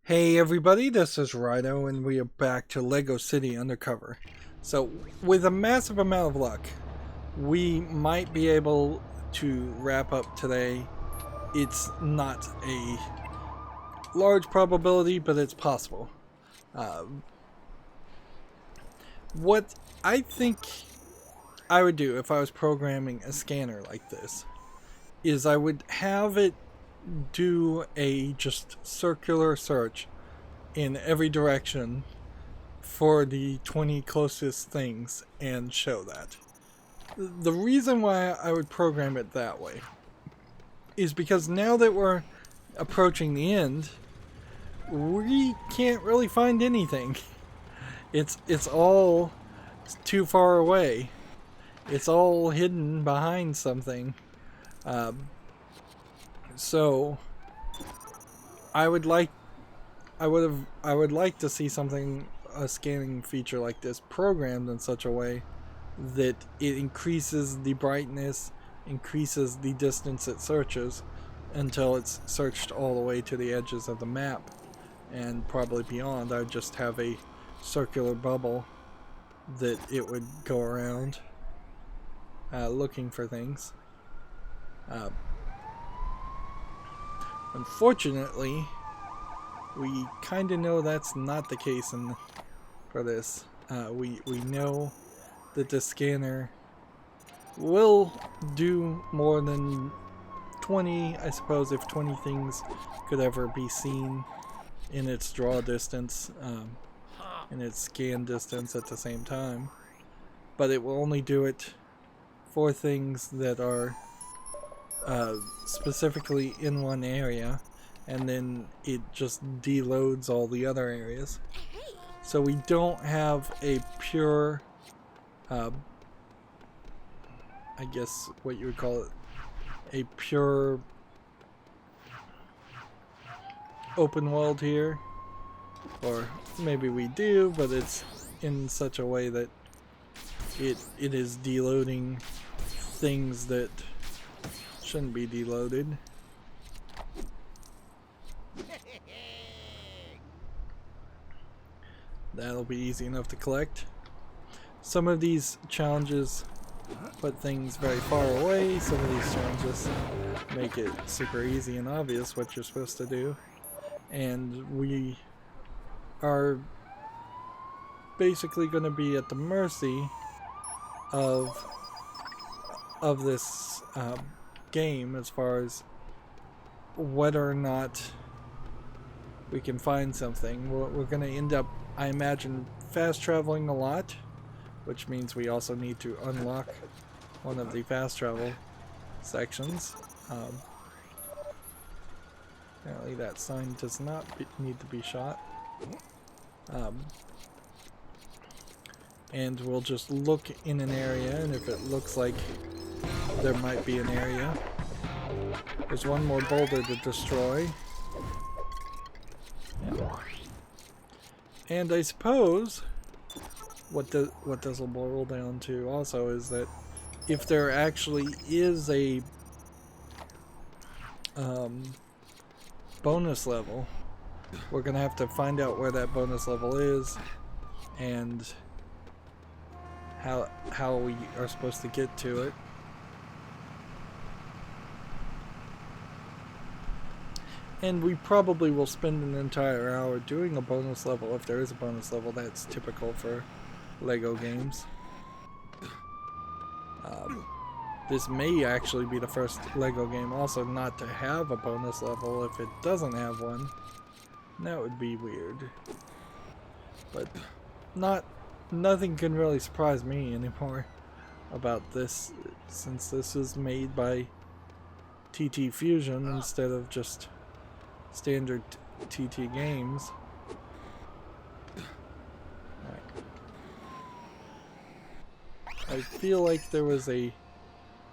Hey everybody, this is Rydo and we are back to LEGO City Undercover. So, with a massive amount of luck, we might be able to wrap up today. It's not a large probability, but it's possible. What I think I would do if I was programming a scanner like this is I would have it do a just circular search in every direction for the 20 closest things and show that. The reason why I would program it that way is because now that we're approaching the end, we can't really find anything. It's all too far away. It's all hidden behind something. So I would like I would like to see a scanning feature like this programmed in such a way that it increases the brightness, increases the distance it searches until it's searched all the way to the edges of the map and probably beyond. I would just have a circular bubble that it would go around looking for things. Unfortunately, we kind of know that's not the case for this. We know that the scanner will do more than 20, I suppose, if 20 things could ever be seen in its draw distance, in its scan distance at the same time. But it will only do it for things that are specifically in one area, and then it just deloads all the other areas. So we don't have a pure, I guess what you would call it, a pure open world here. Or maybe we do, but it's in such a way that it is deloading things that shouldn't be deloaded. That'll be easy enough to collect. Some of these challenges put things very far away. Some of these challenges make it super easy and obvious what you're supposed to do. And we are basically going to be at the mercy of this game as far as whether or not we can find something. We're going to end up, I imagine, fast traveling a lot, which means we also need to unlock one of the fast travel sections. Apparently that sign does not need to be shot. And we'll just look in an area, and if it looks like there might be an area. There's one more boulder to destroy. And I suppose what this will boil down to also is that if there actually is a bonus level, we're gonna have to find out where that bonus level is and how we are supposed to get to it. And we probably will spend an entire hour doing a bonus level, if there is a bonus level. That's typical for LEGO games. This may actually be the first LEGO game also not to have a bonus level if it doesn't have one. That would be weird. But nothing can really surprise me anymore about this, since this is made by TT Fusion instead of just standard TT games. Right. I feel like there was a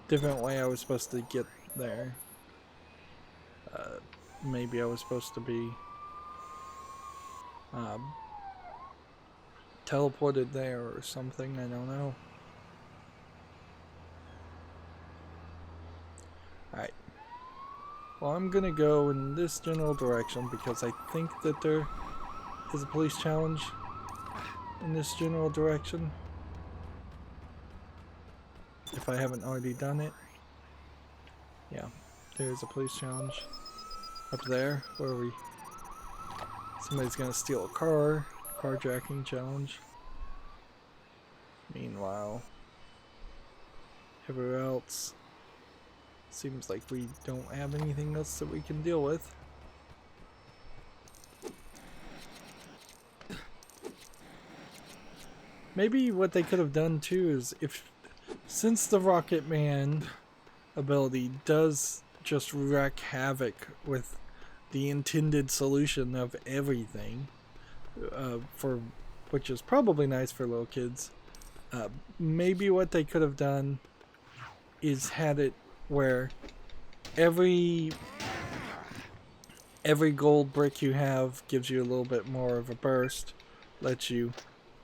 different way I was supposed to get there. Maybe I was supposed to be teleported there or something, I don't know. Alright. Well, I'm gonna go in this general direction because I think that there is a police challenge in this general direction. If I haven't already done it. Yeah, there's a police challenge up there where somebody's gonna steal a car. Carjacking challenge. Meanwhile, everywhere else seems like we don't have anything else that we can deal with. Maybe what they could have done too is since the Rocket Man ability does just wreak havoc with the intended solution of everything, which is probably nice for little kids. Maybe what they could have done is had it where every gold brick you have gives you a little bit more of a burst, lets you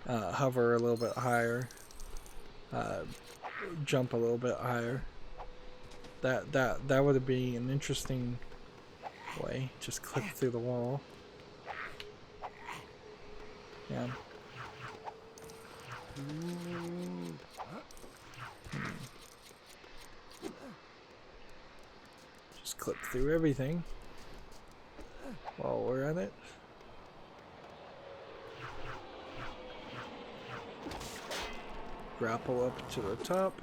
hover a little bit higher, jump a little bit higher. That would be an interesting way. Just clip through the wall. Yeah. Just clip through everything while we're at it. Grapple up to the top.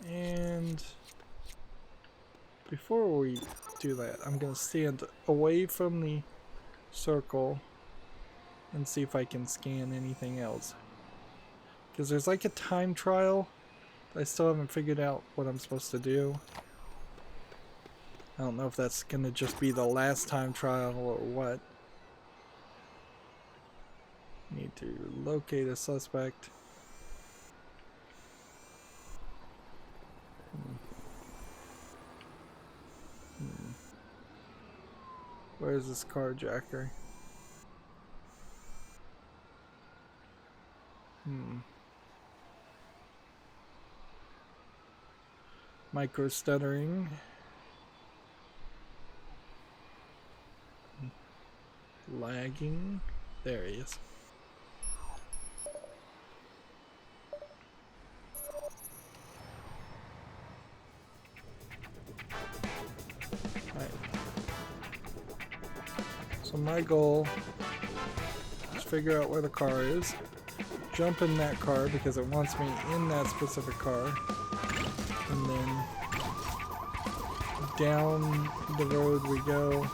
And before we do that, I'm going to stand away from the circle and see if I can scan anything else. Because there's like a time trial. I still haven't figured out what I'm supposed to do. I don't know if that's going to just be the last time trial or what. Need to locate a suspect. Where's this carjacker? Micro stuttering. Lagging. There he is. Alright. So my goal is figure out where the car is. Jump in that car because it wants me in that specific car. And then down the road we go,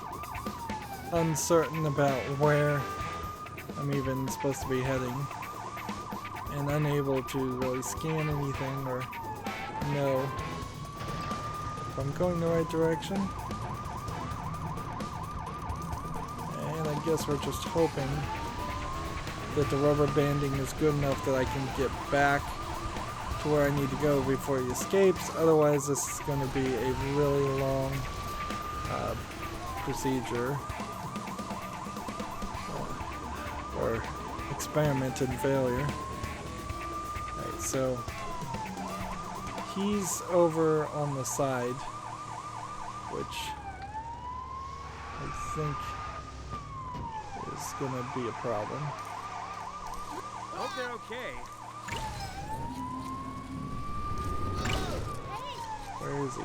uncertain about where I'm even supposed to be heading, and unable to really scan anything or know if I'm going the right direction. And I guess we're just hoping that the rubber banding is good enough that I can get back to where I need to go before he escapes. Otherwise, this is going to be a really long procedure or experiment in failure. Right, so he's over on the side, which I think is going to be a problem. Hope they're okay. Where is he?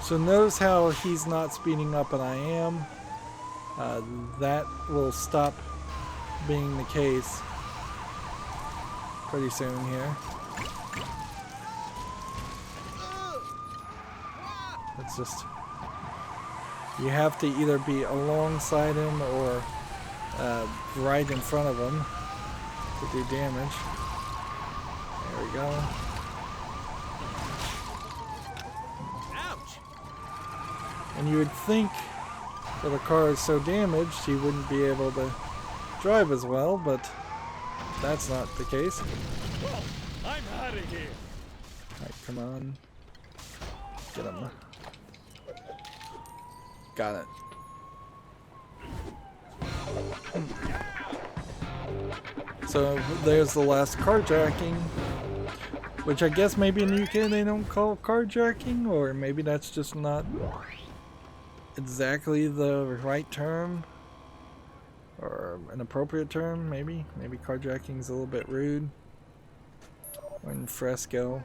So notice how he's not speeding up and I am. That will stop being the case pretty soon here. It's just, you have to either be alongside him or right in front of him to do damage. There we go. Ouch! And you would think that the car is so damaged he wouldn't be able to drive as well, but that's not the case. Whoa, I'm out of here. Alright, come on. Get him. Got it. So there's the last carjacking, which I guess maybe in the UK they don't call carjacking, or maybe that's just not exactly the right term or an appropriate term. Maybe carjacking is a little bit rude. We're in Fresco,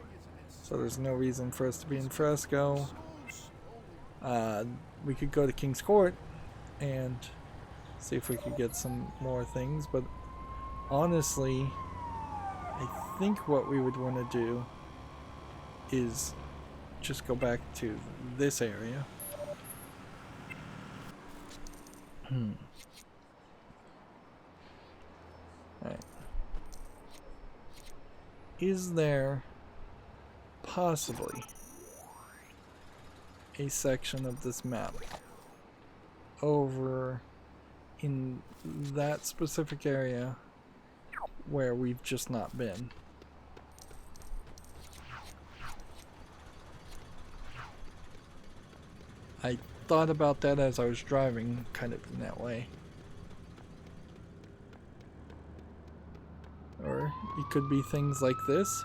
so there's no reason for us to be in Fresco. We could go to King's Court and see if we could get some more things, but honestly, I think what we would want to do is just go back to this area. Alright. Is there possibly a section of this map over in that specific area where we've just not been? I thought about that as I was driving, kind of in that way. Or it could be things like this.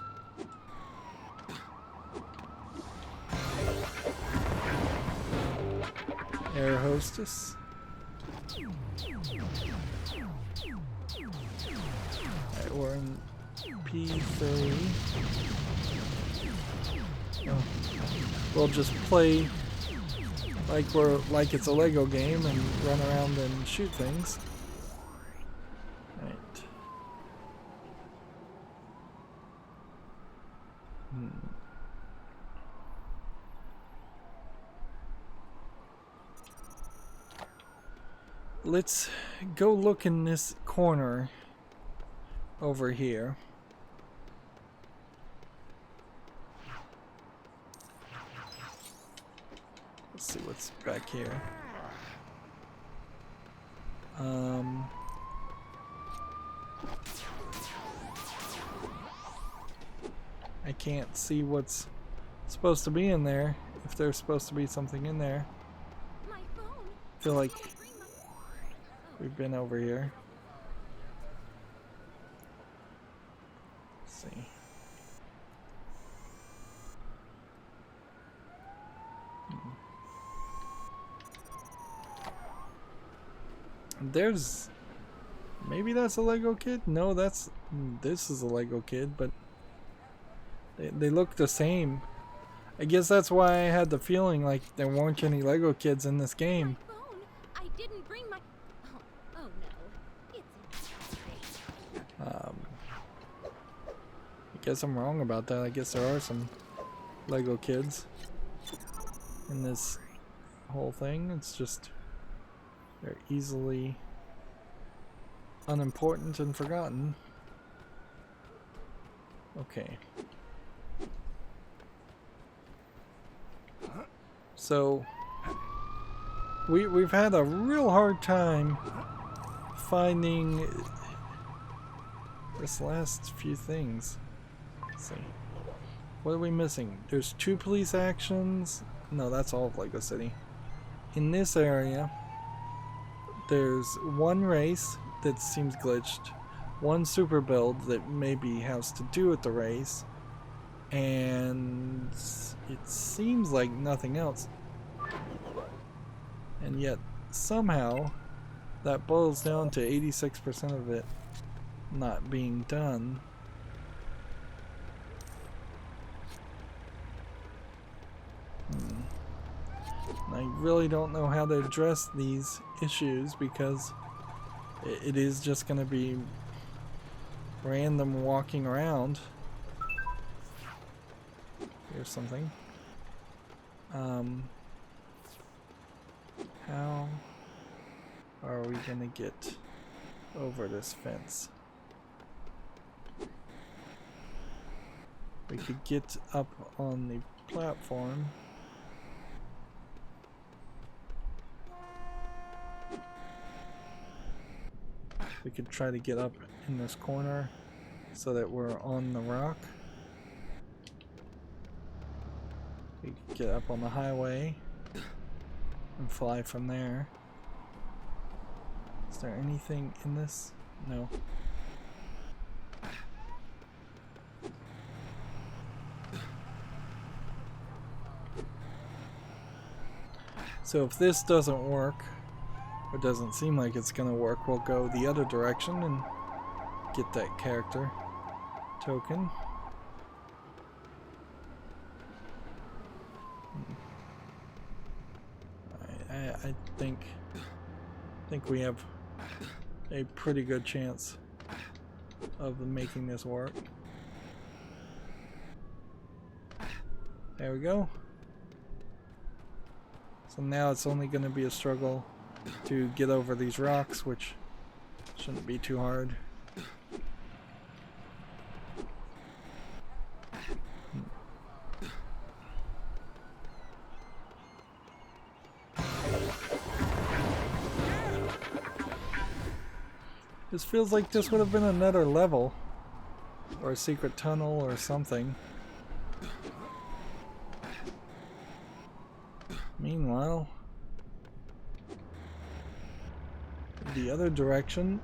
Air hostess. Alright, we're in P3. Oh. We'll just play like it's a Lego game and run around and shoot things. Right. Let's go look in this corner over here. Let's see what's back here. I can't see what's supposed to be in there, if there's supposed to be something in there. I feel like we've been over here. Let's see. There's... maybe that's a Lego kid? No, this is a Lego kid, but they look the same. I guess that's why I had the feeling like there weren't any Lego kids in this game. I didn't bring my... Oh no. I guess I'm wrong about that. I guess there are some Lego kids in this whole thing. It's just they're easily unimportant and forgotten. Okay. So we've had a real hard time finding this last few things. Let's see. What are we missing? There's 2 police actions. No, that's all of Lego City. In this area, there's 1 race that seems glitched, 1 super build that maybe has to do with the race, and it seems like nothing else. And yet, somehow, that boils down to 86% of it not being done. I really don't know how to address these issues, because it is just going to be random walking around. Here's something. How are we going to get over this fence? We could get up on the platform. We could try to get up in this corner so that we're on the rock. We could get up on the highway and fly from there. Let's there anything in this? No. So if this doesn't work, or doesn't seem like it's gonna work, we'll go the other direction and get that character token. I think we have a pretty good chance of making this work. There we go. So now it's only going to be a struggle to get over these rocks, which shouldn't be too hard. This feels like this would have been another level, or a secret tunnel or something. Meanwhile, the other direction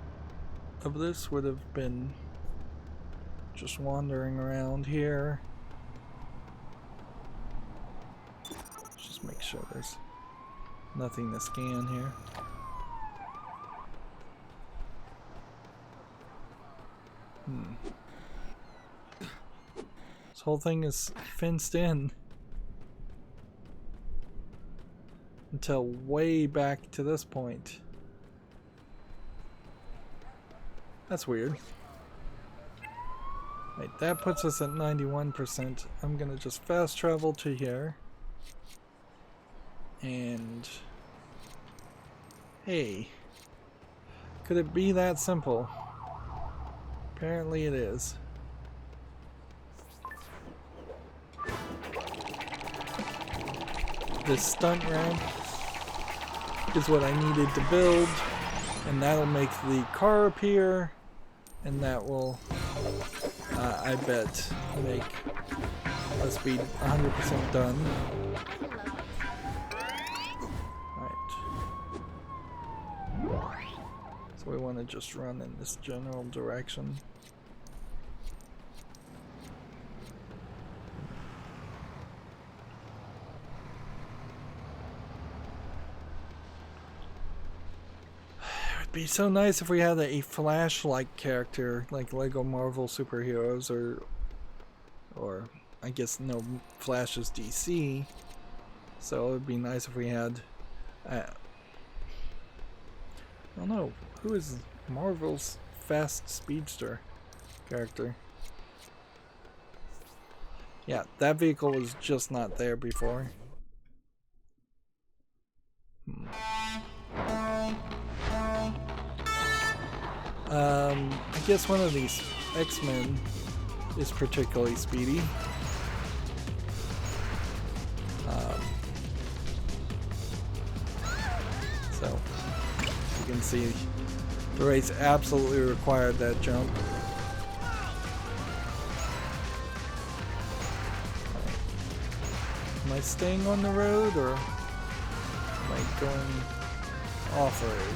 of this would have been just wandering around here. Let's just make sure there's nothing to scan here. This whole thing is fenced in until way back to this point. That's weird. Right, that puts us at 91%. I'm gonna just fast travel to here. And hey, could it be that simple? Apparently it is. This stunt ramp is what I needed to build, and that'll make the car appear, and that will, I bet, make us be 100% done. Right. So we want to just run in this general direction. Be so nice if we had a Flash-like character like Lego Marvel superheroes, or I guess no, Flash is DC, so it would be nice if we had I don't know, who is Marvel's fast speedster character? Yeah, that vehicle was just not there before. I guess one of these X-Men is particularly speedy. So you can see the race absolutely required that jump. Am I staying on the road or am I going off-road?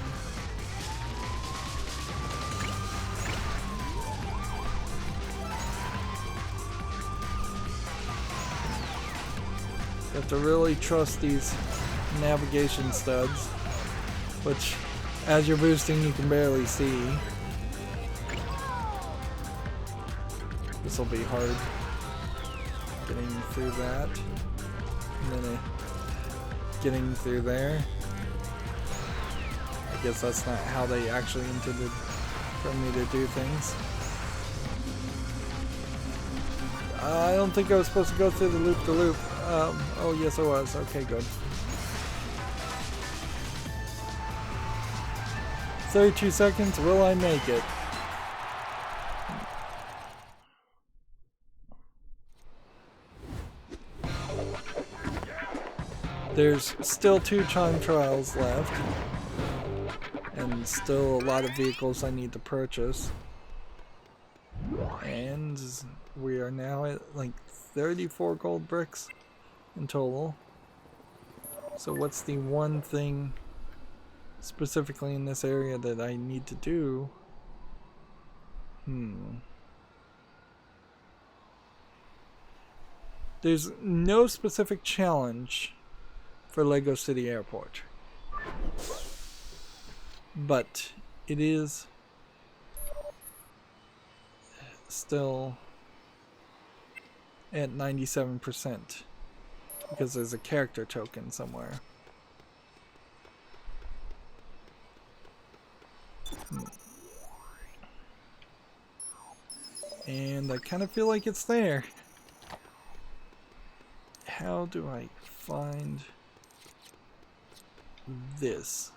You have to really trust these navigation studs, which as you're boosting you can barely see. This will be hard getting through that, and then getting through there. I guess that's not how they actually intended for me to do things. I don't think I was supposed to go through the loop-de-loop. Oh yes I was. Okay, good. 32 seconds, will I make it? There's still 2 time trials left, and still a lot of vehicles I need to purchase. And we are now at like 34 gold bricks in total. So what's the one thing specifically in this area that I need to do. There's no specific challenge for LEGO City Airport, but it is still at 97% because there's a character token somewhere. And I kind of feel like it's there. How do I find this?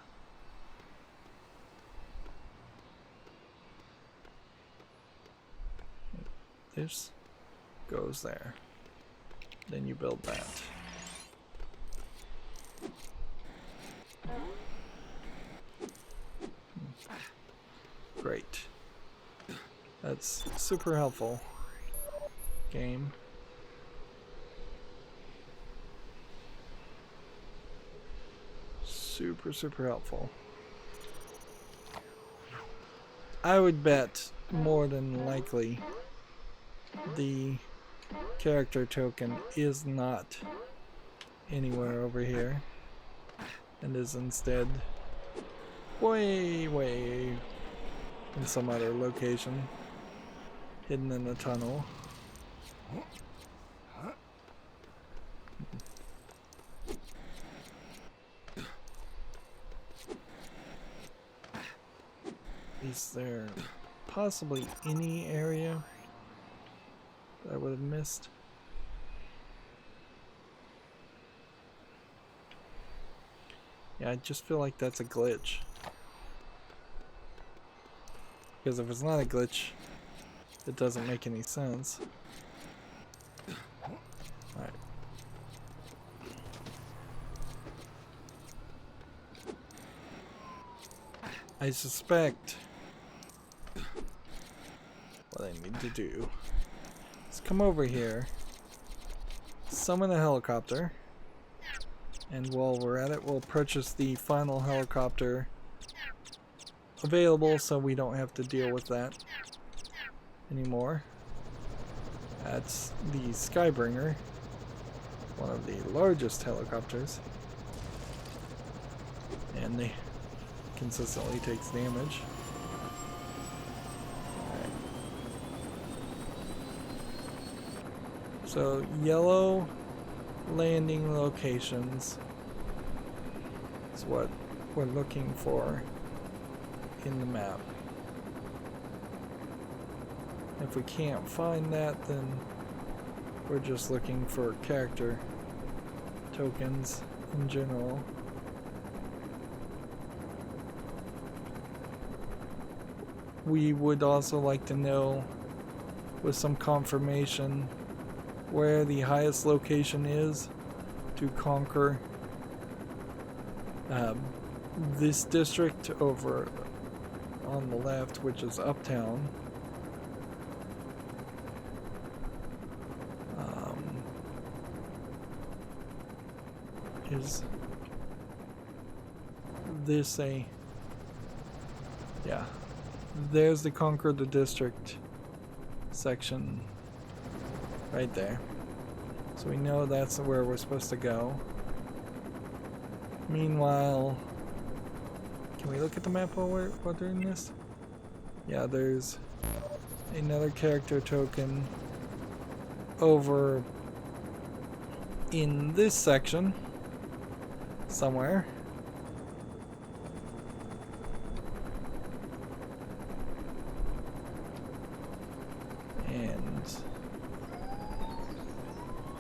This goes there. Then you build that. Great. That's super helpful. Game. Super helpful. I would bet more than likely the character token is not anywhere over here and is instead way in some other location, hidden in a tunnel. Is there possibly any area that I would have missed? Yeah, I just feel like that's a glitch. Because if it's not a glitch, it doesn't make any sense. Alright. I suspect what I need to do is come over here, summon a helicopter, and while we're at it, we'll purchase the final helicopter available so we don't have to deal with that anymore. That's the Skybringer, one of the largest helicopters, and they consistently takes damage. Alright. So yellow landing locations is what we're looking for in the map. If we can't find that, then we're just looking for character tokens in general. We would also like to know, with some confirmation, where the highest location is to conquer this district over on the left, which is Uptown. Is this a... yeah. There's the Conquer the District section right there. So we know that's where we're supposed to go. Meanwhile, can we look at the map while we're doing this? Yeah, there's another character token over in this section somewhere.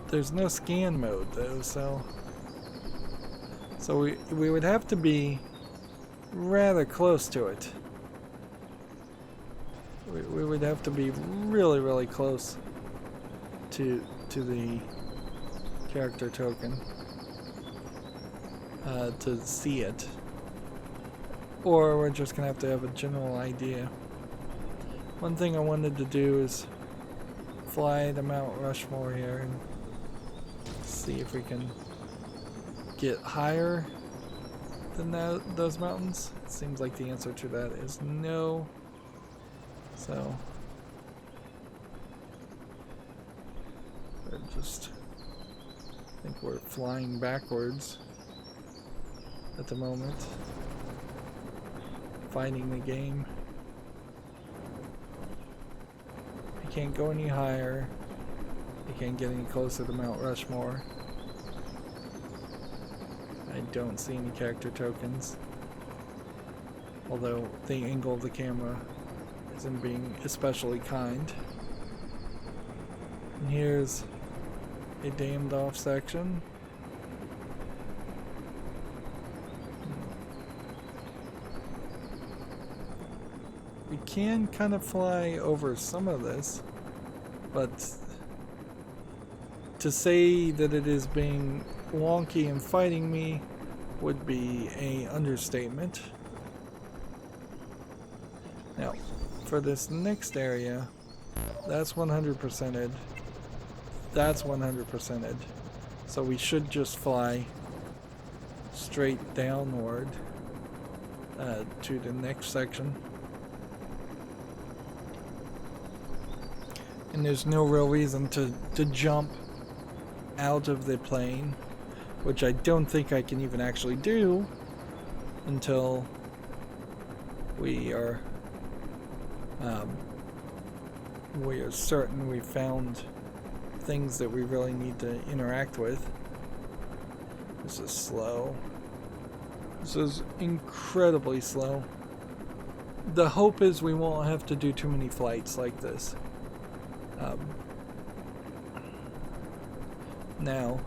There's no scan mode though, so we would have to be rather close to it. We would have to be really close to the character token to see it, or we're just gonna have to have a general idea. One thing I wanted to do is fly to Mount Rushmore here and see if we can get higher than those mountains? It seems like the answer to that is no. So I think we're flying backwards at the moment, fighting the game. I can't go any higher. I can't get any closer to Mount Rushmore. I don't see any character tokens, although the angle of the camera isn't being especially kind. And here's a dammed off section. We can kind of fly over some of this, but to say that it is being wonky and fighting me would be an understatement. Now, for this next area, that's 100%ed. That's 100%ed. So we should just fly straight downward to the next section. And there's no real reason to jump out of the plane, which I don't think I can even actually do until we are certain we found things that we really need to interact with. This is slow. This is incredibly slow. The hope is we won't have to do too many flights like this. Now,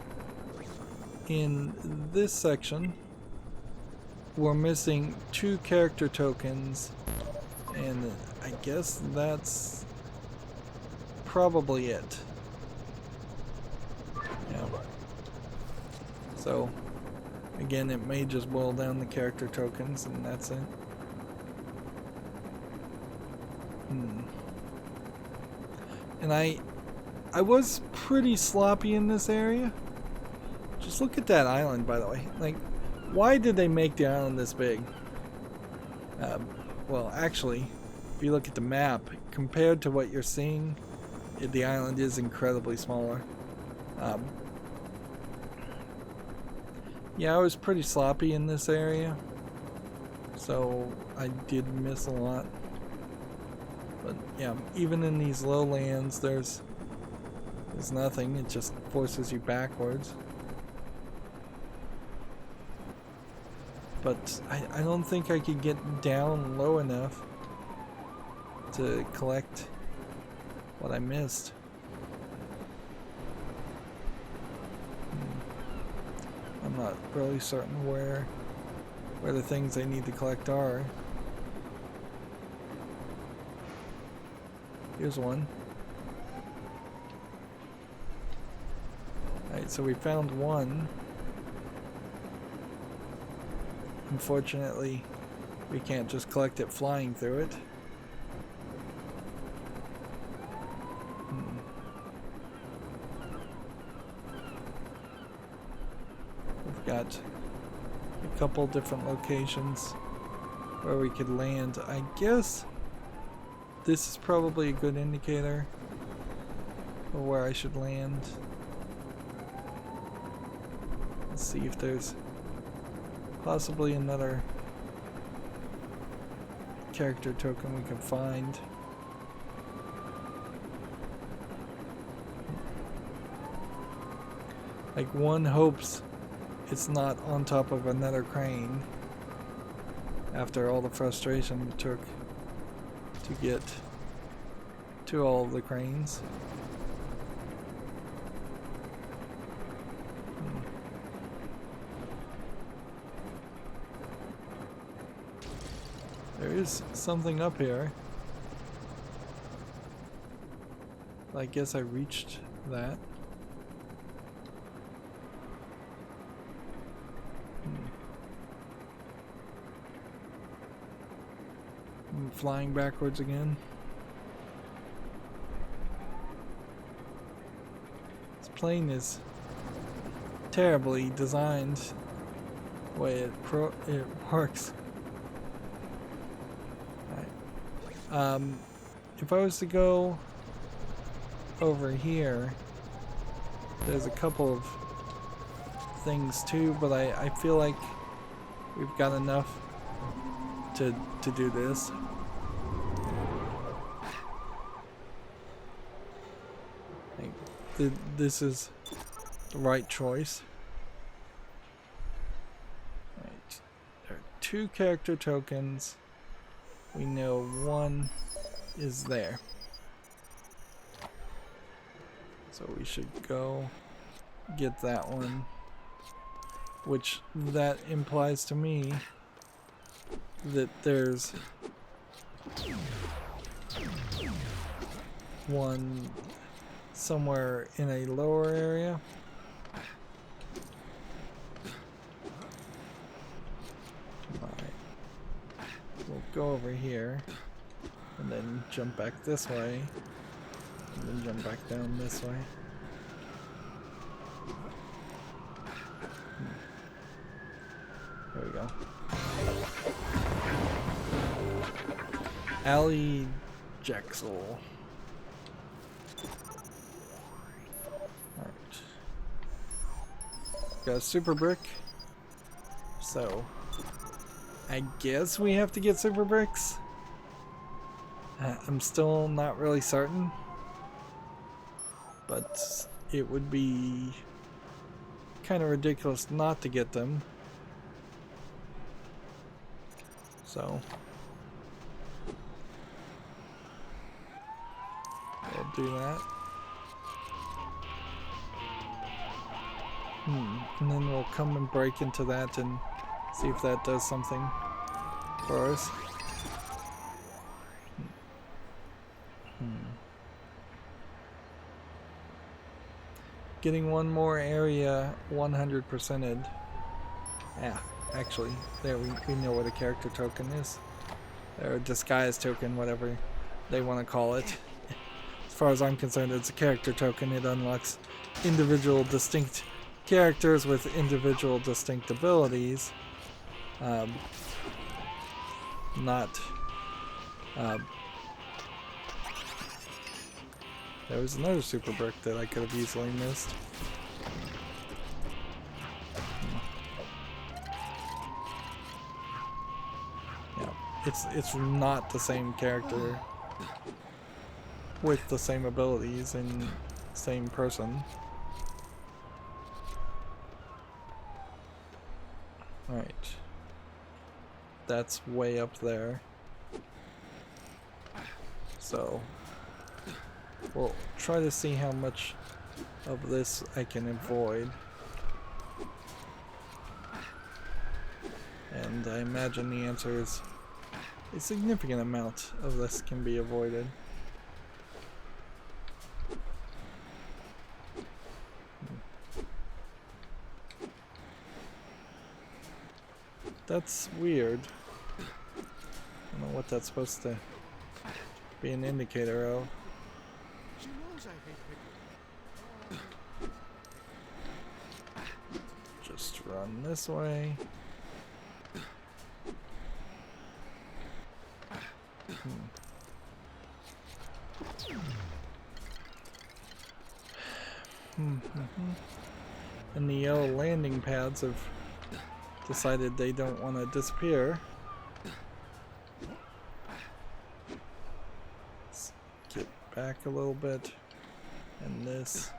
in this section, we're missing 2 character tokens, and I guess that's probably it. Yeah. So, again, it may just boil down to character tokens, and that's it. And I was pretty sloppy in this area. Just look at that island, by the way. Like, why did they make the island this big? Well, actually, if you look at the map, compared to what you're seeing, the island is incredibly smaller. Yeah, I was pretty sloppy in this area, so I did miss a lot. But yeah, even in these lowlands, there's nothing. It just forces you backwards. But I don't think I could get down low enough to collect what I missed. I'm not really certain where the things I need to collect are. Here's one. Alright, so we found one. Unfortunately, we can't just collect it flying through it. We've got a couple different locations where we could land. I guess this is probably a good indicator of where I should land. Let's see if there's possibly another character token we can find. Like, one hopes it's not on top of another crane after all the frustration it took to get to all of the cranes. There is something up here. I guess I reached that. I'm flying backwards again. This plane is terribly designed. way it works. Alright. If I was to go over here, there's a couple of things too, but I feel like we've got enough to do this. I think this is the right choice. Right. There are 2 character tokens. We know one is there. So we should go get that one. Which that implies to me that there's one somewhere in a lower area. Alright. We'll go over here and then jump back this way and then jump back down this way. There we go. Ali Jaxel. Alright. Got a super brick. So I guess we have to get super bricks. I'm still not really certain. But it would be kind of ridiculous not to get them. So we'll do that. And then we'll come and break into that and see if that does something for us. Getting one more area 100%ed. Yeah, actually, there we know what a character token is. Or a disguise token, whatever they want to call it. As far as I'm concerned, it's a character token. It unlocks individual distinct characters with individual distinct abilities. There was another super brick that I could have easily missed. Yeah, it's not the same character with the same abilities and same person. Right. That's way up there. So we'll try to see how much of this I can avoid. And I imagine the answer is a significant amount of this can be avoided. That's weird. I don't know what that's supposed to be an indicator of. She knows I hate pickles. Just run this way. And the yellow landing pads have decided they don't want to disappear. Let's get back a little bit. And this.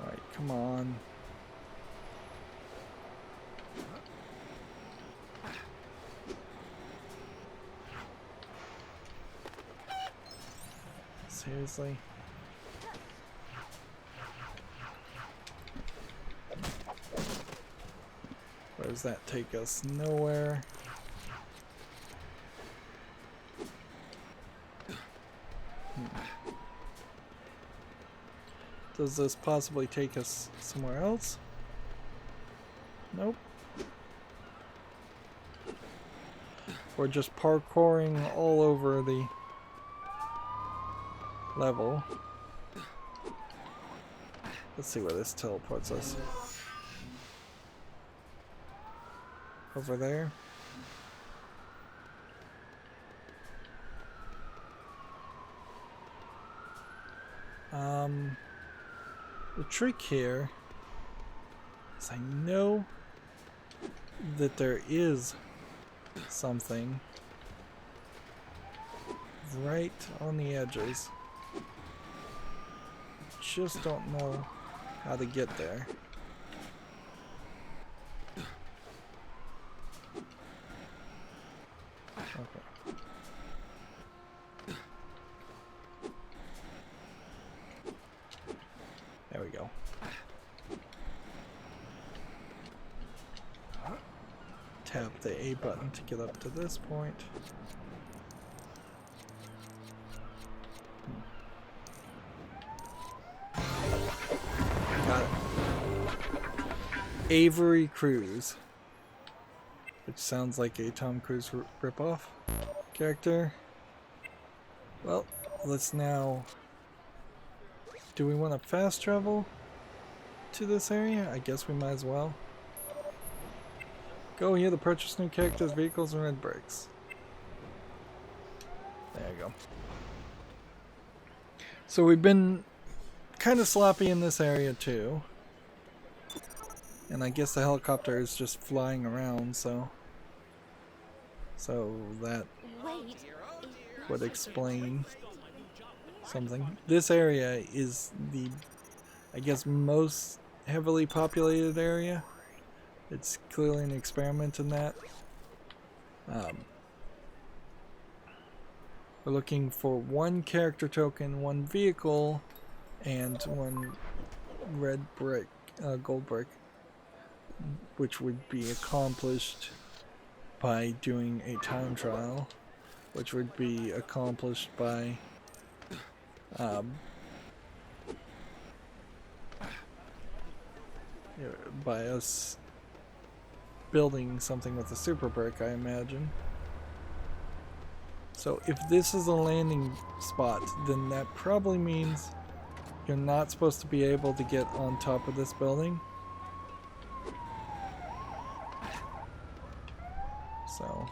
Alright, come on. Seriously? Where does that take us? Nowhere. Does this possibly take us somewhere else? Nope. We're just parkouring all over the level. Let's see where this teleports us. Over there. The trick here is I know that there is something right on the edges. Just don't know how to get there. Okay. There we go. Tap the A button to get up to this point. Got it. Avery Cruz, which sounds like a Tom Cruise ripoff character. Well, let's now... Do we want to fast travel to this area? I guess we might as well. Go here to purchase new characters, vehicles, and red bricks. There you go. So we've been kind of sloppy in this area too. And I guess the helicopter is just flying around, so that Wait. would explain something. This area is the, I guess, most heavily populated area. It's clearly an experiment in that. We're looking for one character token, one vehicle, and one red brick, gold brick, which would be accomplished by doing a time trial, which would be accomplished by us building something with a super brick, I imagine. So if this is a landing spot, then that probably means you're not supposed to be able to get on top of this building. So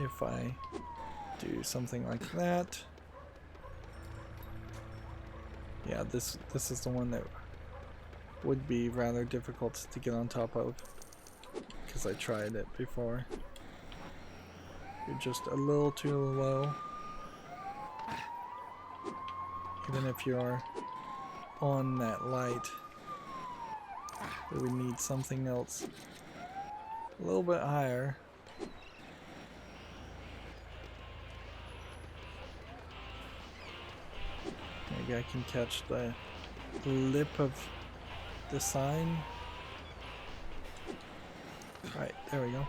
if I do something like that, yeah, this is the one that would be rather difficult to get on top of, because I tried it before. You're just a little too low. Even if you're on that light, we would need something else a little bit higher. Maybe I can catch the lip of the sign. Right, there we go.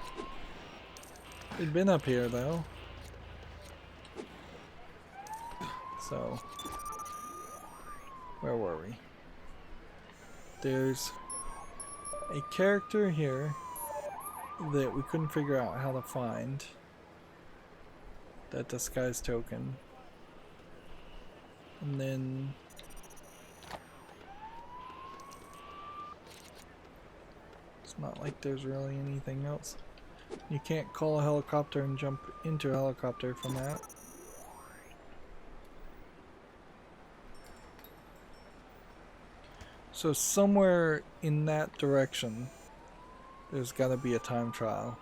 We've been up here though. So, where were we? There's a character here that we couldn't figure out how to find. That disguise token. And then it's not like there's really anything else. You can't call a helicopter and jump into a helicopter from that. So somewhere in that direction there's got to be a time trial.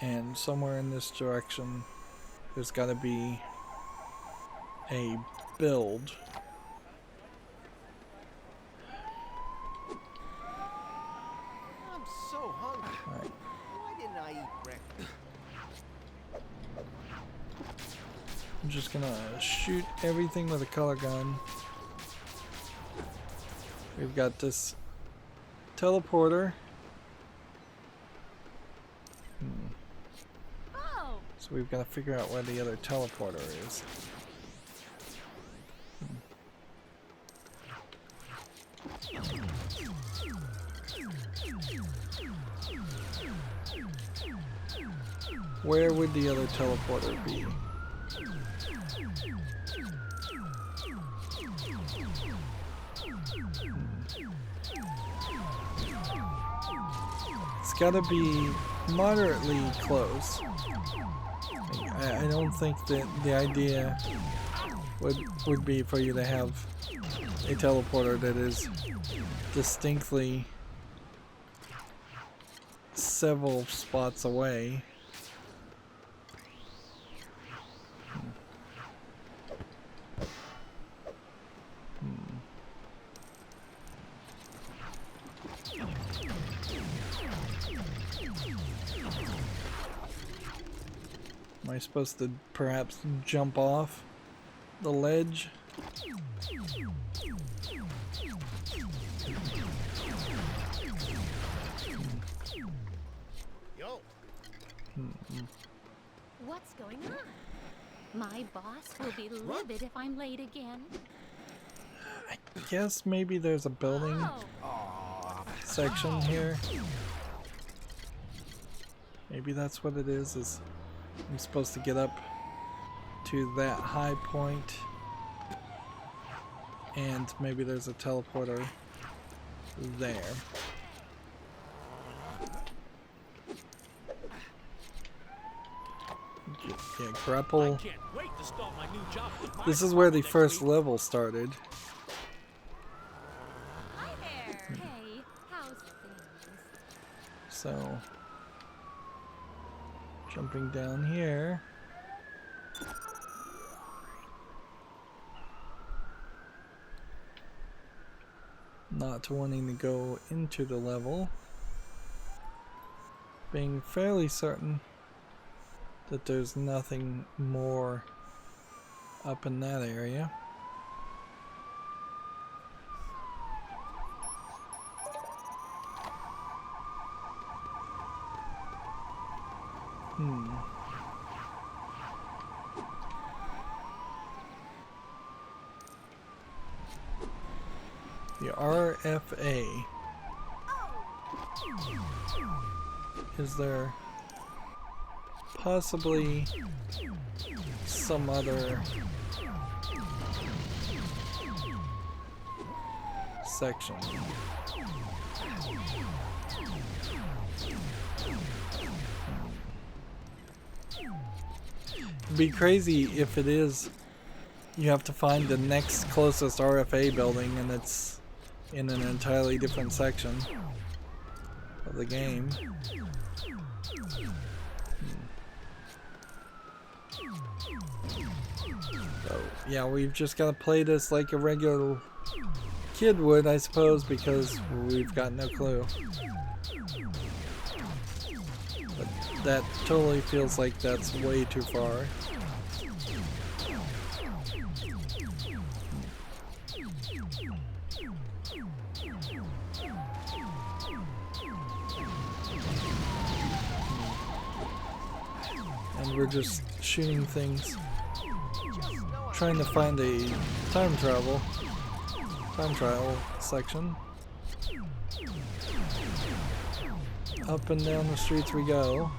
And somewhere in this direction there's got to be a build. I'm so hungry. Right. Why didn't I eat breakfast? I'm just gonna shoot everything with a color gun. We've got this teleporter. Oh. So we've got to figure out where the other teleporter is. Where would the other teleporter be? It's gotta be moderately close. I don't think that the idea would be for you to have a teleporter that is distinctly several spots away. Am I supposed to perhaps jump off the ledge? Yo. What's going on? My boss will be livid if I'm late again. I guess maybe there's a building section here. Maybe that's what it is I'm supposed to get up to that high point, and maybe there's a teleporter there. Yeah, grapple. This is where the first level started. Hi there. Hey, how's things? So, jumping down here. Not wanting to go into the level. Being fairly certain that there's nothing more up in that area. The RFA. Is there possibly some other section? It'd be crazy if it is. You have to find the next closest RFA building, and it's in an entirely different section of the game. So, yeah, we've just got to play this like a regular kid would, I suppose, because we've got no clue. But that totally feels like that's way too far. And we're just shooting things, trying to find a time trial section. Up and down the streets we go.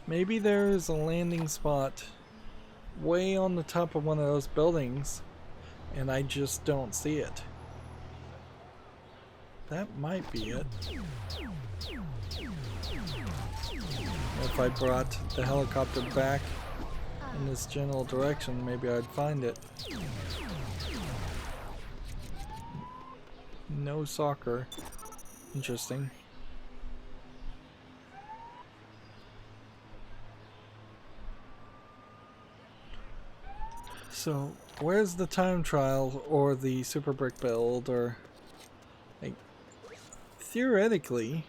Maybe there's a landing spot way on the top of one of those buildings, and I just don't see it. That might be it. If I brought the helicopter back in this general direction, maybe I'd find it. No soccer. Interesting. So, where's the time trial or the super brick build, or like, theoretically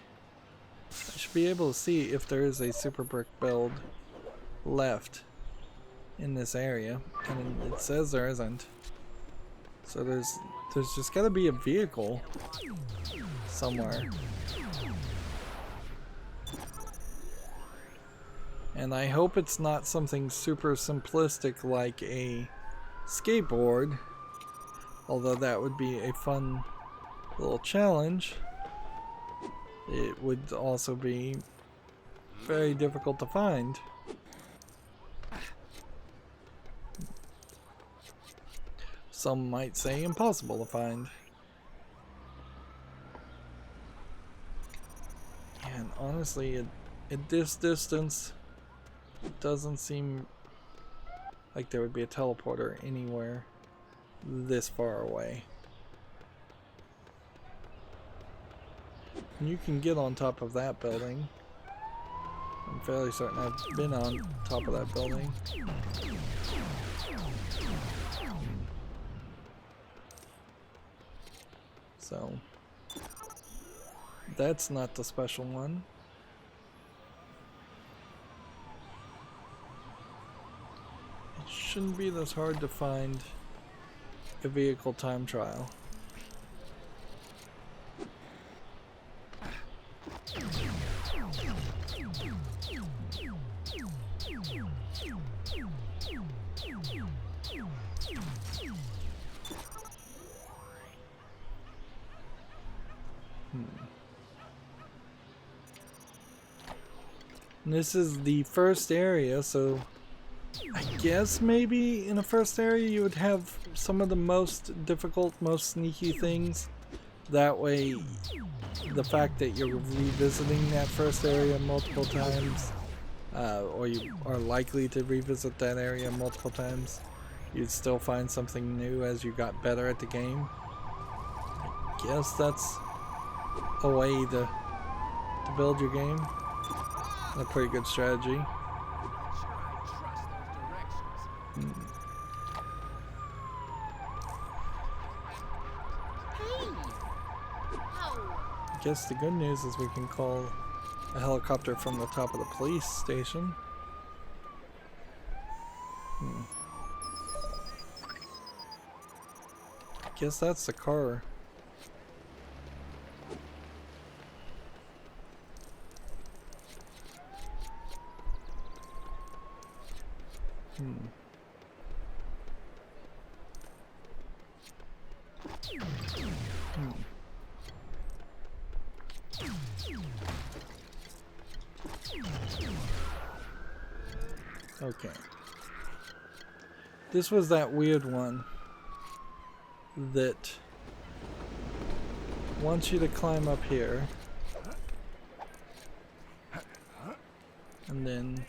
I should be able to see if there is a super brick build left in this area, and it says there isn't. So there's just got to be a vehicle somewhere. And I hope it's not something super simplistic like a skateboard, although that would be a fun little challenge. It would also be very difficult to find. Some might say impossible to find. And honestly, at this distance, it doesn't seem like there would be a teleporter anywhere this far away. And you can get on top of that building. I'm fairly certain I've been on top of that building. So, that's not the special one. It shouldn't be this hard to find a vehicle time trial. And this is the first area, so I guess maybe in the first area you would have some of the most difficult, most sneaky things. That way, the fact that you're revisiting that first area multiple times, or you are likely to revisit that area multiple times, you'd still find something new as you got better at the game. I guess that's a way to build your game. A pretty good strategy. I guess the good news is we can call a helicopter from the top of the police station. I guess that's the car. Okay. This was that weird one that wants you to climb up here and then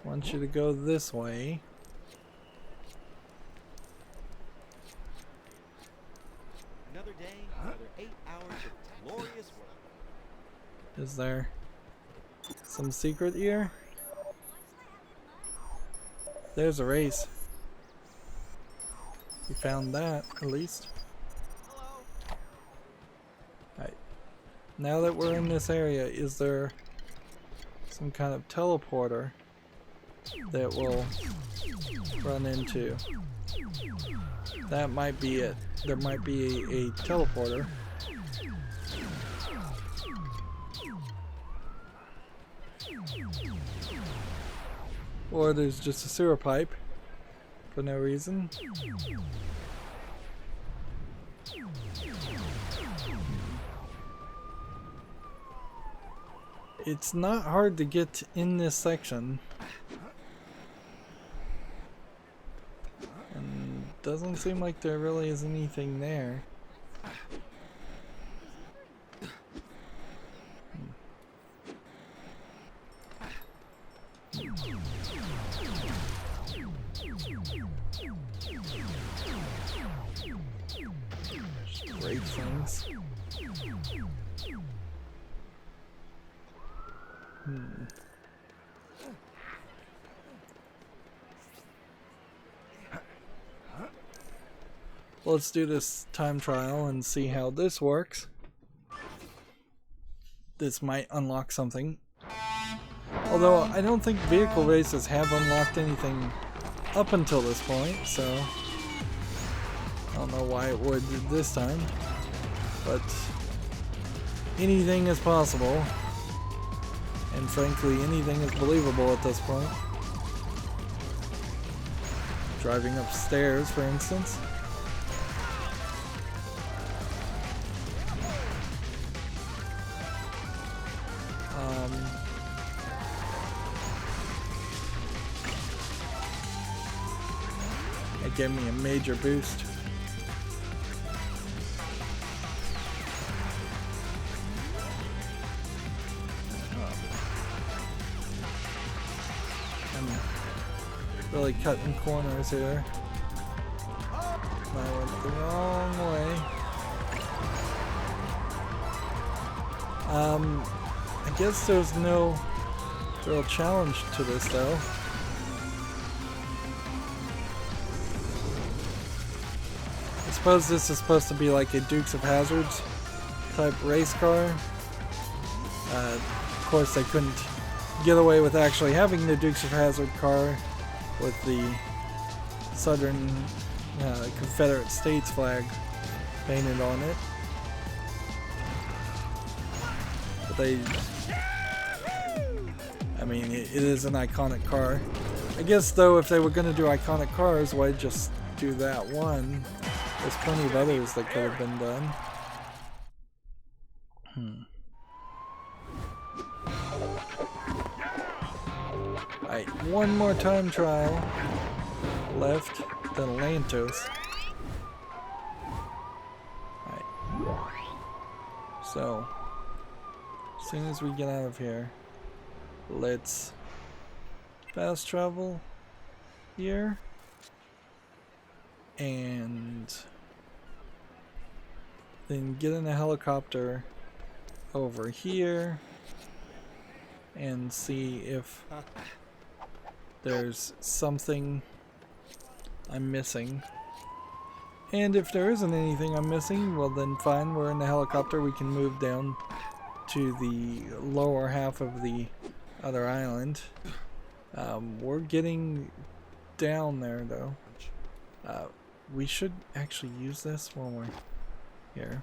wants you to go this way. Another day, another 8 hours of glorious work. Is there some secret here? There's a race. We found that, at least. Hello. Alright. Now that we're in this area, is there some kind of teleporter that we'll run into? That might be it. There might be a teleporter. Or there's just a sewer pipe for no reason. It's not hard to get in this section. And doesn't seem like there really is anything there. Great things. Let's do this time trial and see how this works. This might unlock something. Although I don't think vehicle races have unlocked anything up until this point, so I don't know why it would this time. But anything is possible. And frankly, anything is believable at this point. Driving upstairs, for instance. That gave me a major boost. I'm really cutting corners here. I went the wrong way. I guess there's no real challenge to this though. I suppose this is supposed to be like a Dukes of Hazzards type race car. Of course, they couldn't get away with actually having the Dukes of Hazzard car with the Southern Confederate States flag painted on it. But they, I mean, it is an iconic car. I guess though, if they were going to do iconic cars, why just do that one? There's plenty of others that could have been done. Alright, one more time trial left, then Lantos. Alright. So, as soon as we get out of here, let's fast travel here and then get in a helicopter over here and see if there's something I'm missing. And if there isn't anything I'm missing, well then fine, we're in the helicopter, we can move down to the lower half of the other island. We're getting down there though. We should actually use this when we're here.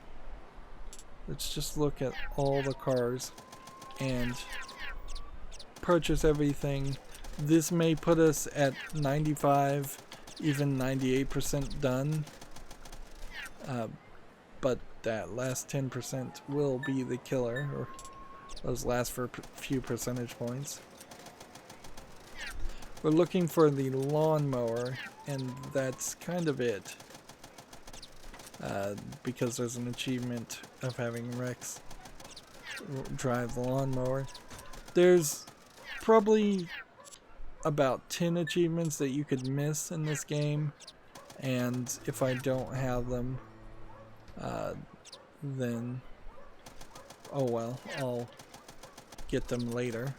Let's just look at all the cars and purchase everything. This may put us at 95, even 98% done. But that last 10% will be the killer, or those last few percentage points. We're looking for the lawnmower, and that's kind of it. Because there's an achievement of having Rex drive the lawnmower. There's probably about 10 achievements that you could miss in this game, and if I don't have them, then oh well, I'll get them later.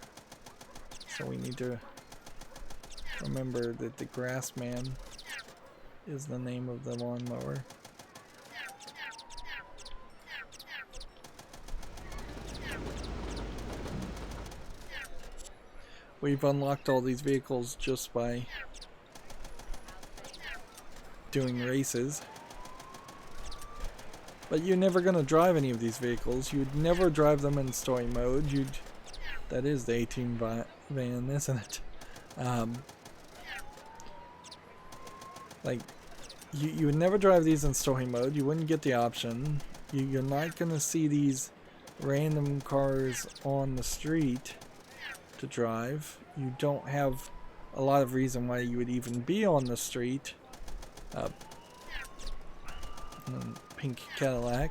So we need to remember that the grass man is the name of the lawnmower. We've unlocked all these vehicles just by doing races. But you're never going to drive any of these vehicles. You'd never drive them in story mode. That is the 18 van, isn't it? Like, you would never drive these in story mode. You wouldn't get the option. You're not going to see these random cars on the street to drive. You don't have a lot of reason why you would even be on the street. Pink Cadillac.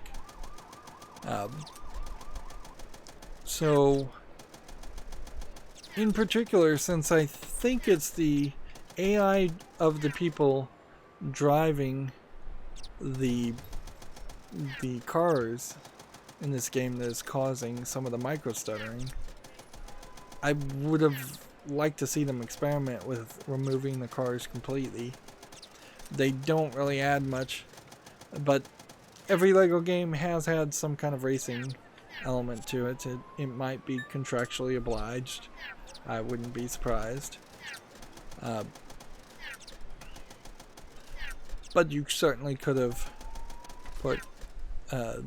So, in particular, since I think it's the AI of the people driving the cars in this game that is causing some of the micro stuttering, I would have liked to see them experiment with removing the cars completely. They don't really add much, but every LEGO game has had some kind of racing element to it. It might be contractually obliged. I wouldn't be surprised. But you certainly could have put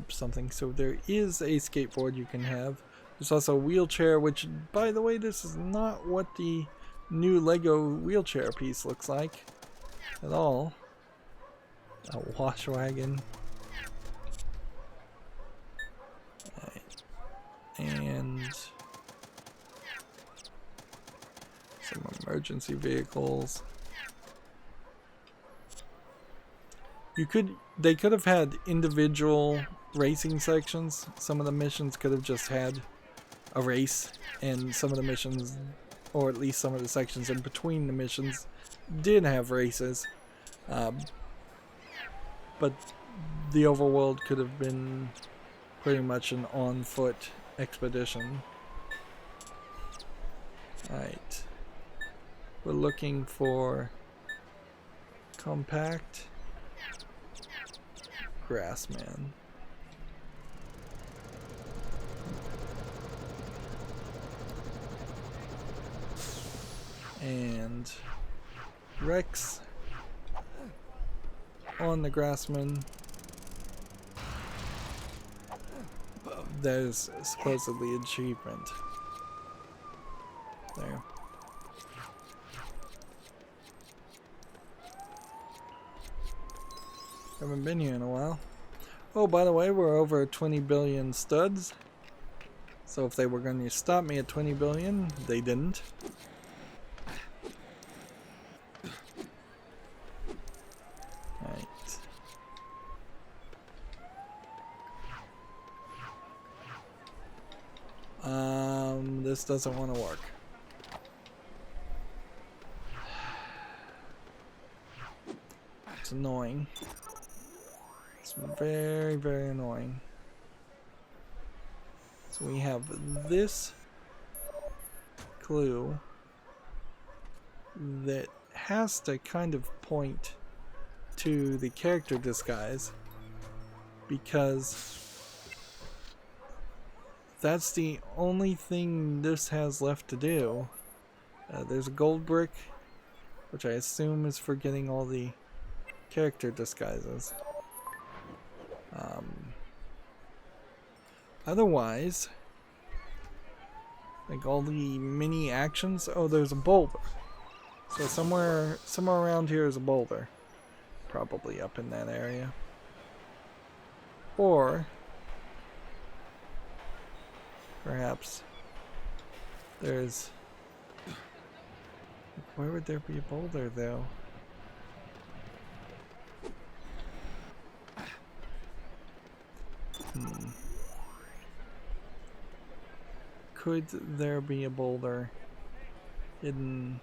something. So there is a skateboard you can have. There's also a wheelchair, which, by the way, this is not what the new LEGO wheelchair piece looks like at all. A wash wagon. And some emergency vehicles. They could have had individual racing sections. Some of the missions could have just had a race, and some of the missions, or at least some of the sections in between the missions, did have races. But the overworld could have been pretty much an on-foot expedition. Alright. We're looking for compact grassman. And Rex on the grassman. There's supposedly achievement. There. Haven't been here in a while. Oh, by the way, we're over 20 billion studs. So if they were going to stop me at 20 billion, they didn't. Right. This doesn't want to work. It's annoying. It's very, very annoying. So we have this clue that has to kind of point to the character disguise, because that's the only thing this has left to do. There's a gold brick, which I assume is for getting all the character disguises. Otherwise, like all the mini actions. Oh, there's a boulder. So somewhere around here is a boulder, probably up in that area. Or perhaps there's. Where would there be a boulder though? Could there be a boulder hidden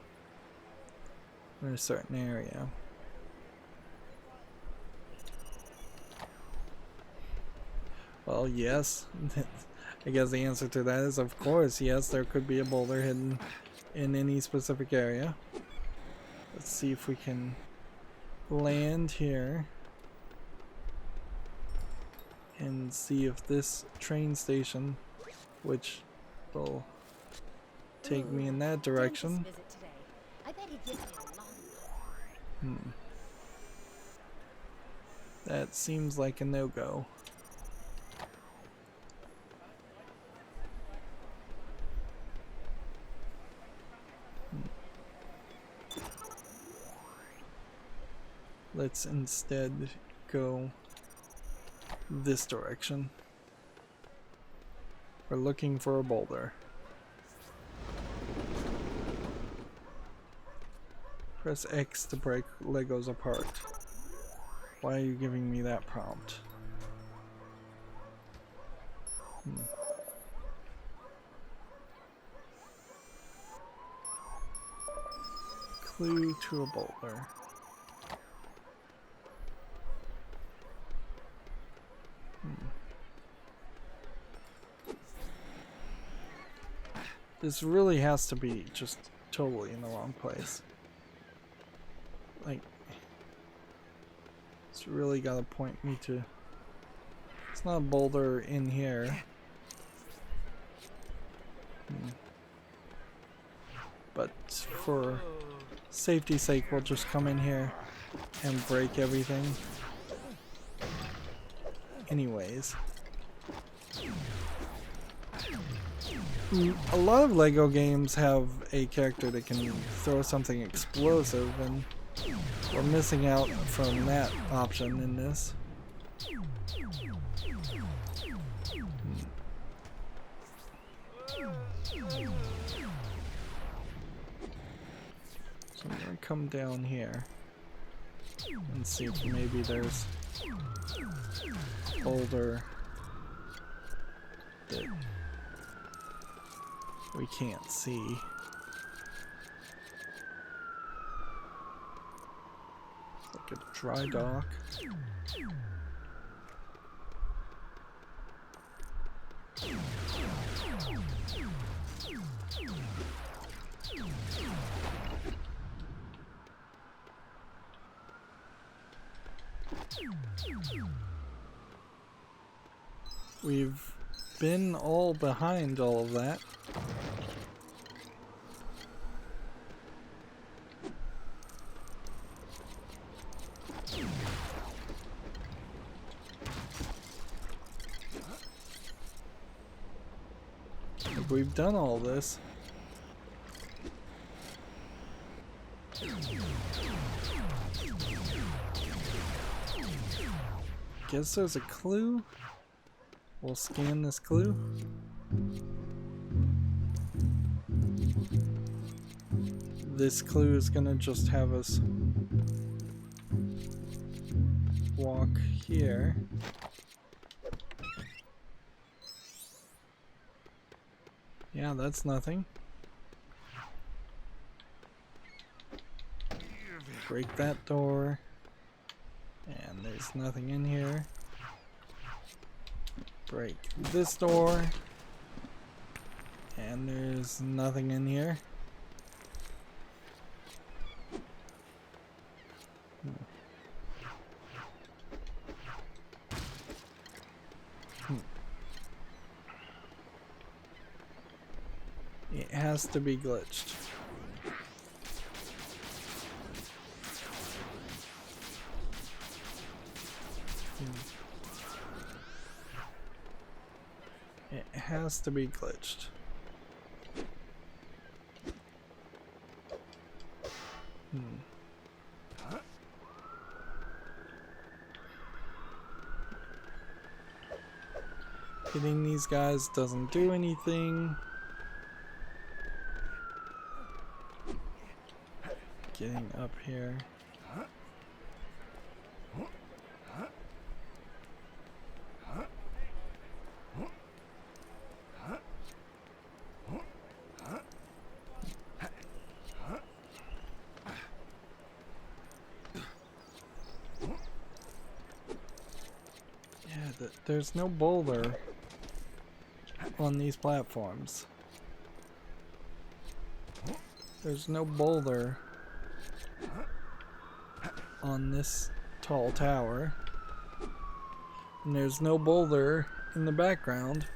in a certain area? Well, yes. I guess the answer to that is of course, yes, there could be a boulder hidden in any specific area. Let's see if we can land here and see if this train station, which will take me in that direction. That seems like a no-go. Let's instead go this direction. We're looking for a boulder. Press X to break Legos apart. Why are you giving me that prompt? Clue to a boulder. This really has to be just totally in the wrong place. Like, it's really gotta point me to. It's not a boulder in here. But for safety's sake, we'll just come in here and break everything. Anyways. A lot of LEGO games have a character that can throw something explosive, and we're missing out from that option in this. So I'm gonna come down here. And see if maybe there's boulder that we can't see. Look at the dry dock. We've been all behind all of that. We've done all this. Guess there's a clue. We'll scan this clue. This clue is gonna just have us walk here. Yeah, that's nothing. Break that door. And there's nothing in here. Break this door. And there's nothing in here. It has to be glitched. It has to be glitched. Hitting these guys doesn't do anything. Getting up here. Yeah, there's no boulder on these platforms. There's no boulder on this tall tower. And there's no boulder in the background.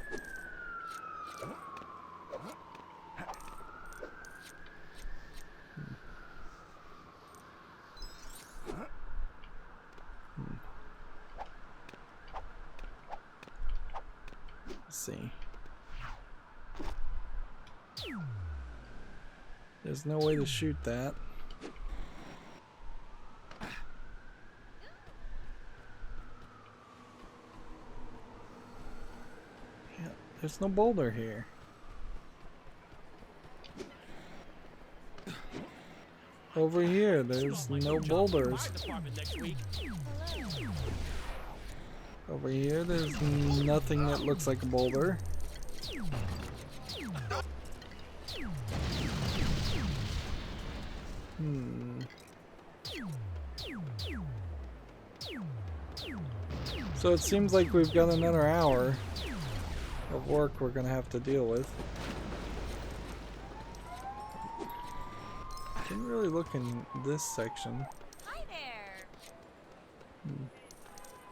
Let's see. There's no way to shoot that. Yeah, there's no boulder here. Over here, there's no boulders. Over here, there's nothing that looks like a boulder. So it seems like we've got another hour of work we're gonna have to deal with. Didn't really look in this section. Hi there.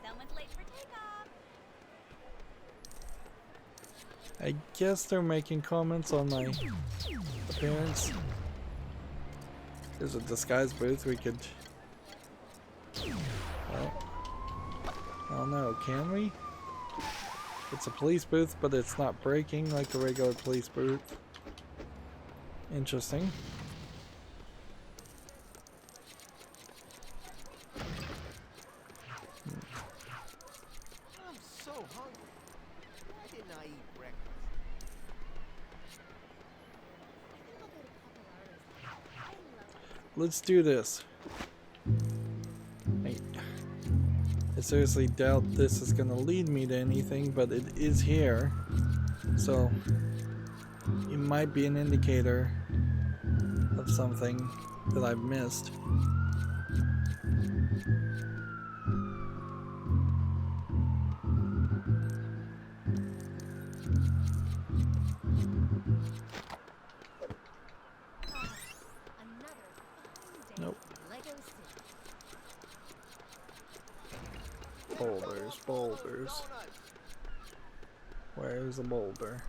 Someone's late for takeoff. I guess they're making comments on my appearance. There's a disguise booth we could... Well, I don't know, can we? It's a police booth, but it's not breaking like a regular police booth. Interesting. I'm so hungry. Why didn't I eat breakfast? Let's do this. seriously doubt this is going to lead me to anything, but it is here. So it might be an indicator of something that I've missed. Another fine day Nope. in LEGO City. Boulders, boulders. Where's the boulder?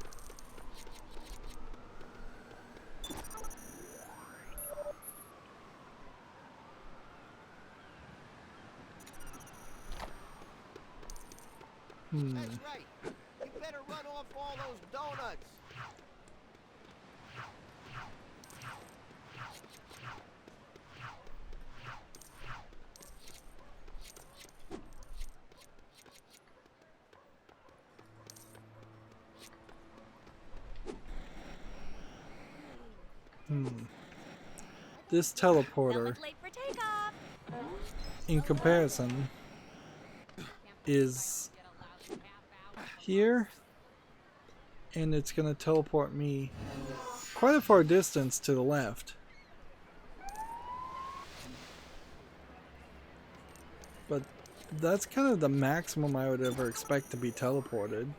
That's right. You better run off all those donuts. This teleporter, Look late for takeoff. in comparison, is here, and it's gonna teleport me quite a far distance to the left. But that's kind of the maximum I would ever expect to be teleported,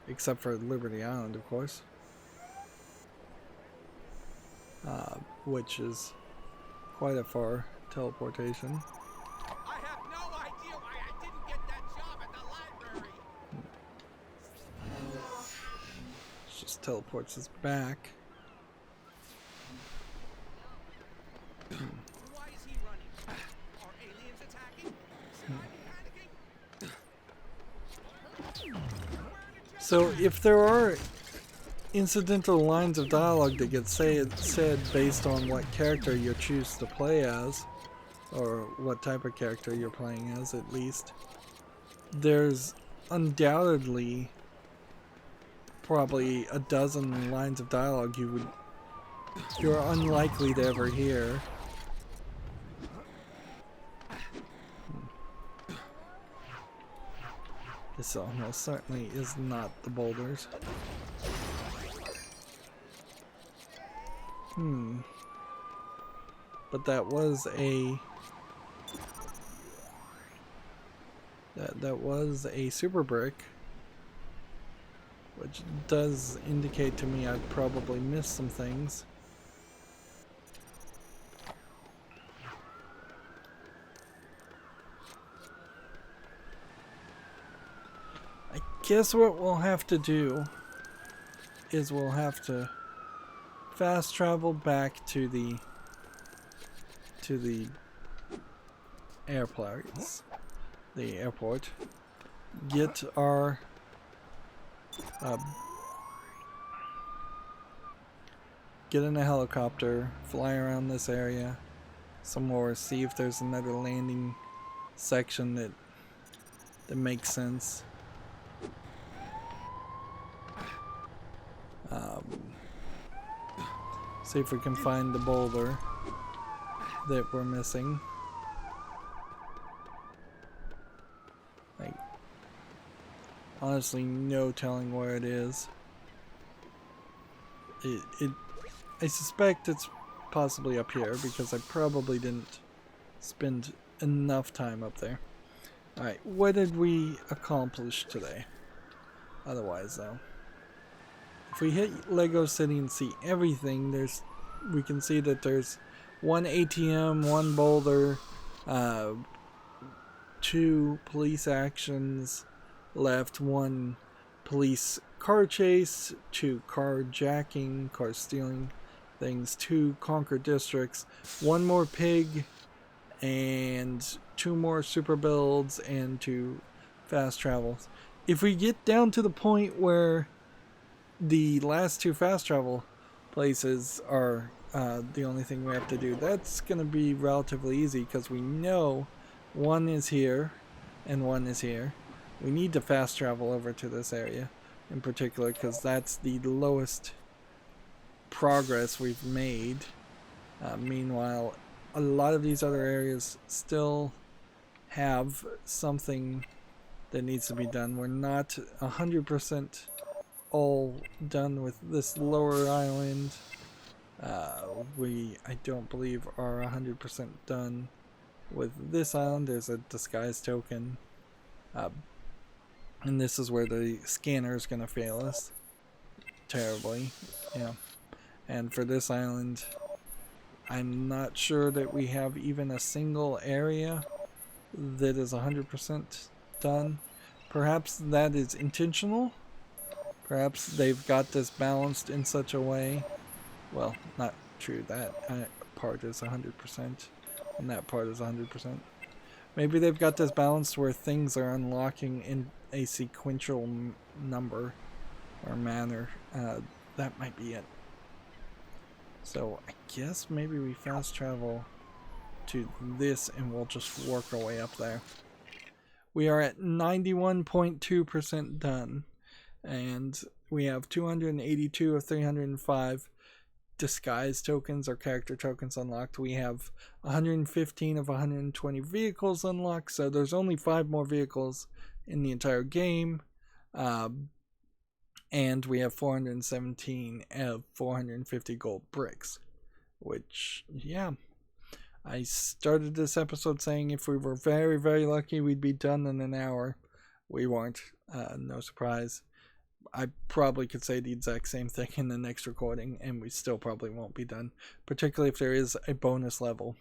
except for Liberty Island, of course, which is quite a far teleportation. I have no idea why I didn't get that job at the library. It just teleports us back. Why is he running? Are aliens attacking? Should I be panicking? So if there are incidental lines of dialogue that get said based on what character you choose to play as, or what type of character you're playing as at least, there's undoubtedly probably a dozen lines of dialogue you're unlikely to ever hear. This almost certainly is not the boulders. But that was a that was a super brick, which does indicate to me I've probably missed some things. I guess what we'll have to do is we'll have to fast travel back to the airport, get our get in a helicopter, fly around this area some more, see if there's another landing section that makes sense. See if we can find the boulder that we're missing. Like, honestly, no telling where it is. I suspect it's possibly up here because I probably didn't spend enough time up there. Alright, what did we accomplish today? Otherwise, though. If we hit LEGO City and see everything, we can see that there's one ATM, one boulder, 2 police actions left, 1 police car chase, 2 carjacking, car stealing things, 2 conquer districts, 1 more pig, and 2 more super builds, and 2 fast travels. If we get down to the point where the last 2 fast travel places are the only thing we have to do, that's going to be relatively easy because we know 1 is here and 1 is here. We need to fast travel over to this area in particular because that's the lowest progress we've made. Meanwhile, a lot of these other areas still have something that needs to be done. We're not 100% all done with this lower island. I don't believe are 100% done with this island. There's a disguise token. And this is where the scanner is going to fail us terribly. Yeah. And for this island, I'm not sure that we have even a single area that is 100% done. Perhaps that is intentional. Perhaps they've got this balanced in such a way. Well, not true. That part is 100%, and that part is 100%. Maybe they've got this balanced where things are unlocking in a sequential number or manner. That might be it. So I guess maybe we fast travel to this and we'll just work our way up there. We are at 91.2% done, and we have 282 of 305 disguise tokens or character tokens unlocked. We have 115 of 120 vehicles unlocked, so there's only 5 more vehicles in the entire game. And we have 417 of 450 gold bricks, which, yeah. I started this episode saying if we were very, very lucky, we'd be done in an hour. We weren't. No surprise. I probably could say the exact same thing in the next recording, and we still probably won't be done, particularly if there is a bonus level.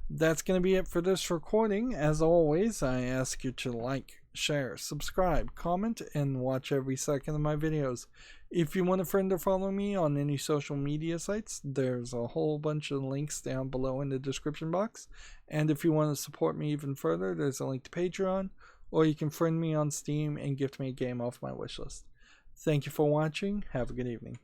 That's going to be it for this recording. As always, I ask you to like, share, subscribe, comment, and watch every second of my videos. If you want a friend or follow me on any social media sites, there's a whole bunch of links down below in the description box. And if you want to support me even further, there's a link to Patreon, or you can friend me on Steam and gift me a game off my wishlist. Thank you for watching. Have a good evening.